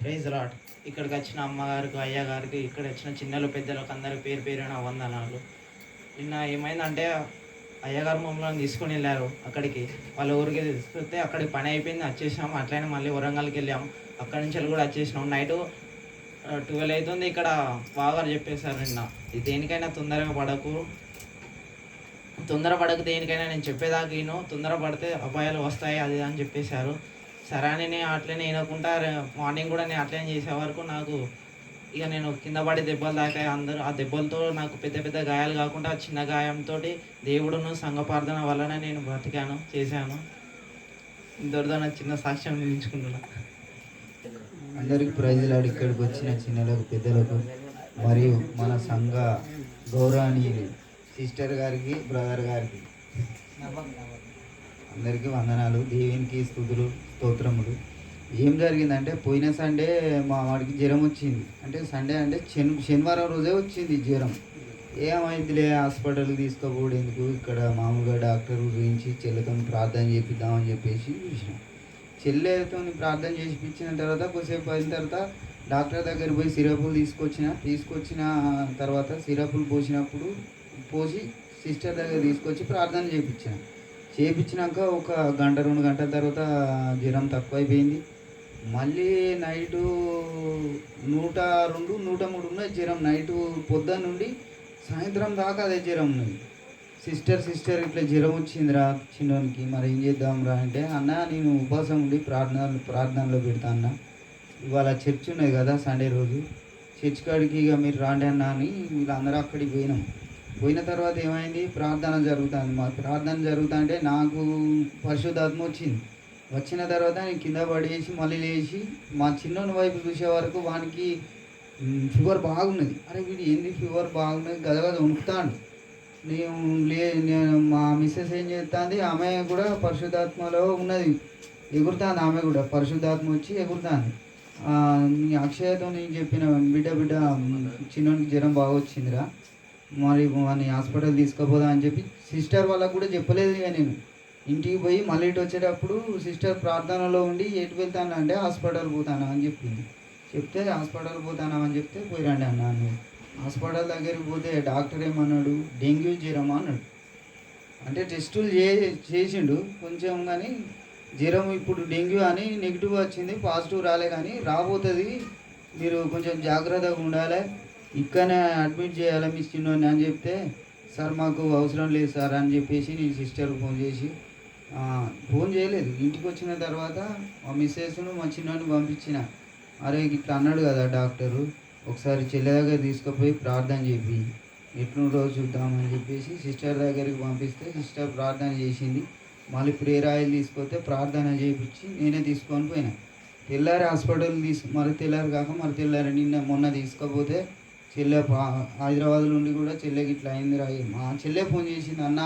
Praise lot. ఇక్కడికి వచ్చిన అమ్మగారికి, అయ్యగారికి, ఇక్కడ వచ్చిన చిన్నలు పెద్దలకు అందరికి పేరు పేరున వందనాలు. నిన్న ఏమైందంటే అయ్యగారు మమ్మల్ని తీసుకొని వెళ్ళారు అక్కడికి, వాళ్ళ ఊరికి తీసుకొస్తే అక్కడికి పని అయిపోయింది, వచ్చేసినాం. అట్లనే మళ్ళీ వరంగల్కి వెళ్ళాము. అక్కడి నుంచి కూడా వచ్చేసినాం. నైటు 12 అవుతుంది. ఇక్కడ బావగారు చెప్పేశారు నిన్న, దేనికైనా తొందరపడకు, దేనికైనా నేను చెప్పేదాకా విను, తొందరపడితే అపాయాలు వస్తాయి అది అని చెప్పేశారు. సరే అని నేను అట్లనే వినకుండా మార్నింగ్ కూడా నేను అట్లనే చేసే వరకు నాకు నేను కింద పడి దెబ్బలు తాకాయి. అందరూ ఆ దెబ్బలతో నాకు పెద్ద పెద్ద గాయాలు కాకుండా చిన్న గాయంతో దేవుడును సంఘ ప్రార్థన వలన నేను బ్రతికాను, చేశాను. ఇంతటితో నా చిన్న సాక్ష్యం నిలించుకుంటున్నా. అందరికి ప్రైజులాడు. ఇక్కడికి వచ్చిన చిన్నలకు పెద్దలకు మరియు మన సంఘ గౌరవనీయులు సిస్టర్ గారికి, బ్రదర్ గారికి అందరికీ వందనాలు. దేవునికి స్తుతులు, స్తోత్రములు. ఏం జరిగిందంటే పోయిన సండే మా వాడికి జ్వరం వచ్చింది. అంటే సండే అంటే శనివారం రోజే వచ్చింది జ్వరం. ఏమైందిలే హాస్పిటల్కి తీసుకోకూడదు ఎందుకు, ఇక్కడ మామూలుగా డాక్టర్ గురించి చెల్లెతో ప్రార్థన చేపిద్దామని చెప్పేసి చూసినాం. చెల్లెతో ప్రార్థన చేసిపించిన తర్వాత కొద్దిసేపు అయిన తర్వాత డాక్టర్ దగ్గర పోయి సిరపులు తీసుకొచ్చిన తర్వాత సిరపులు పోసి సిస్టర్ దగ్గర తీసుకొచ్చి ప్రార్థన చేయించినాక ఒక గంట 2 గంటల తర్వాత జ్వరం తక్కువైపోయింది. మళ్ళీ నైటు 102, 103 ఉన్నది జ్వరం. నైటు పొద్దున్న నుండి సాయంత్రం దాకా అదే జ్వరం ఉన్నది. సిస్టర్ ఇట్లా జ్వరం వచ్చిందిరా చిన్నోనికి, మరి ఏం చేద్దాంరా అంటే, అన్న నేను ఉపవాసం ఉండి ప్రార్థనలో పెడతా అన్న, ఇవాళ చర్చ్ ఉన్నది కదా సండే రోజు, చర్చ్ కాడికి ఇక మీరు రాండి అన్న అని వీళ్ళందరూ అక్కడికి పోయిన తర్వాత ఏమైంది, ప్రార్థన జరుగుతుంది. మా ప్రార్థన జరుగుతుంటే నాకు పరిశుద్ధాత్మ వచ్చిన తర్వాత నేను కింద పడేసి మళ్ళీ లేచి మా చిన్నోని వైపు చూసే వరకు వానికి ఫీవర్ బాగున్నది. అరే వీడు ఏంది ఫీవర్ బాగున్నది, గదగద వణుకుతాడు. నేను మా మిస్సెస్ ఏం చేస్తుంది, ఆమె కూడా పరిశుద్ధాత్మలో ఉన్నది, ఎగురుతుంది. ఆమె కూడా పరిశుద్ధాత్మ వచ్చి ఎగురుతుంది. నీ అక్షయతో నేను చెప్పిన బిడ్డ చిన్నోనికి జ్వరం బాగా వచ్చిందిరా, మరి వాడిని హాస్పిటల్ తీసుకుపోదా అని చెప్పి సిస్టర్ వాళ్ళకు కూడా చెప్పలేదు. ఇక నేను ఇంటికి పోయి మళ్ళీ ఇటు వచ్చేటప్పుడు సిస్టర్ ప్రార్థనలో ఉండి ఎటు వెళ్తాను అంటే హాస్పిటల్ పోతానా అని చెప్తే హాస్పిటల్ పోతానా అని చెప్తే పోయిరండి అన్నాను. హాస్పిటల్ దగ్గరికి పోతే డాక్టర్ ఏమన్నాడు, డెంగ్యూ జ్వరం అన్నాడు. అంటే టెస్టులు చేసిండు కొంచెం, కానీ జ్వరం ఇప్పుడు డెంగ్యూ అని నెగిటివ్ వచ్చింది, పాజిటివ్ రాలే, కానీ రాబోతుంది, మీరు కొంచెం జాగ్రత్తగా ఉండాలి, ఇక్కడనే అడ్మిట్ చేయాలి మీ చిన్నోని అని చెప్తే, సార్ మాకు అవసరం లేదు సార్ అని చెప్పేసి నేను సిస్టర్కి ఫోన్ చేయలేదు. ఇంటికి వచ్చిన తర్వాత మా మిస్సెస్ను మా చిన్నోని పంపించిన, అరే ఇట్లా అన్నాడు కదా డాక్టరు, ఒకసారి చెల్లె దగ్గర తీసుకుపోయి ప్రార్థన చెప్పి ఎట్లుండో చూద్దామని చెప్పేసి సిస్టర్ దగ్గరికి పంపిస్తే సిస్టర్ ప్రార్థన చేసింది. మళ్ళీ ప్రేయర్ ఆయిల్ తీసుకొస్తే ప్రార్థన చేయించి నేనే తీసుకొని పోయినా. తెల్లారి హాస్పిటల్ మరి తెల్లారి మొన్న తీసుకపోతే చెల్లె హైదరాబాద్ నుండి కూడా చెల్లెకి ఇట్లా అయింది రా, మా చెల్లె ఫోన్ చేసింది, అన్న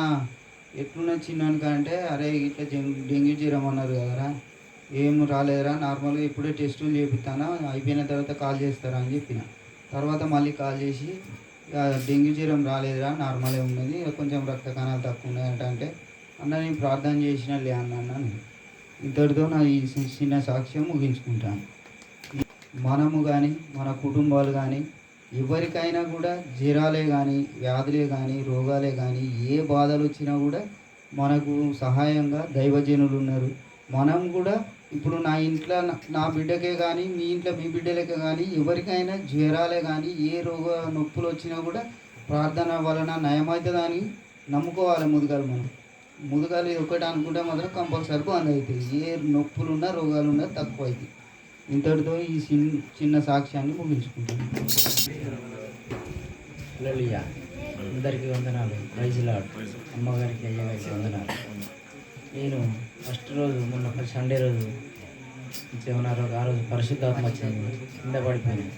ఎట్లున్నా చిన్నానుక అంటే, అరే ఇట్లా డెంగ్యూ జ్వరం అన్నారు కదరా, ఏం రాలేదురా, నార్మల్గా ఇప్పుడే టెస్టులు చేపిస్తానా, అయిపోయిన తర్వాత కాల్ చేస్తారా అని చెప్పిన. తర్వాత మళ్ళీ కాల్ చేసి డెంగ్యూ జ్వరం రాలేదురా, నార్మలే ఉన్నది, కొంచెం రక్త కణాలు తక్కువ ఉన్నాయంట అంటే, అన్న నేను ప్రార్థన చేసిన లే అన్నాను. ఇంతటితో నా ఈ చిన్న సాక్ష్యం ముగించుకుంటాను. మనము కానీ మన కుటుంబాలు కానీ ఎవరికైనా కూడా జ్వరాలే కానీ వ్యాధులే కానీ రోగాలే కానీ ఏ బాధలు వచ్చినా కూడా మనకు సహాయంగా దైవజనులు ఉన్నారు. మనం కూడా ఇప్పుడు నా ఇంట్లో నా బిడ్డకే కానీ మీ ఇంట్లో మీ బిడ్డలకే కానీ ఎవరికైనా జ్వరాలే కానీ ఏ రోగ నొప్పులు వచ్చినా కూడా ప్రార్థన వలన నయమవుతుందని నమ్ముకోవాలి. ముదుగాలు ఒకటి అనుకుంటే మాత్రం కంపల్సరీ బంద్ అవుతాయి. ఏ నొప్పులున్నా రోగాలున్నా తక్కువ అవుతాయి. ఇంతటితో ఈ చిన్న సాక్ష్యాన్ని ముగించుకుంటాను. హల్లెలూయా. అందరికీ వందనాలు. Praise lord. అమ్మగారికి, అయ్యగారికి వందనాలు. నేను ఫస్ట్ రోజు మొన్న సండే రోజు ఏమన్నారు, ఆ రోజు పరిశుద్ధాత్మ వచ్చింది, కింద పడిపోయింది.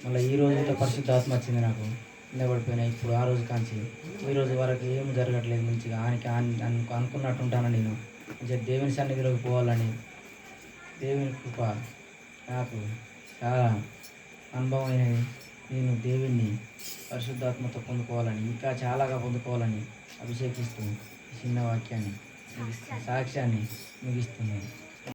మళ్ళీ ఈ రోజు అయితే పరిశుద్ధాత్మ వచ్చింది, నాకు కింద పడిపోయినా. ఇప్పుడు ఆ రోజు కాంచి ఈ రోజు వరకు ఏం జరగట్లేదు. మంచిగా అనుకున్నట్టు ఉంటాను. నేను మంచిగా దేవుని సన్నిధిలోకి పోవాలని, దేవుని కృప నాకు చాలా అనుభవం అయినది. నేను దేవుణ్ణి పరిశుద్ధాత్మతో పొందుకోవాలని, ఇంకా చాలాగా పొందుకోవాలని అభిషేకిస్తూ చిన్న వాక్యాన్ని సాక్ష్యాన్ని ముగిస్తున్నాను.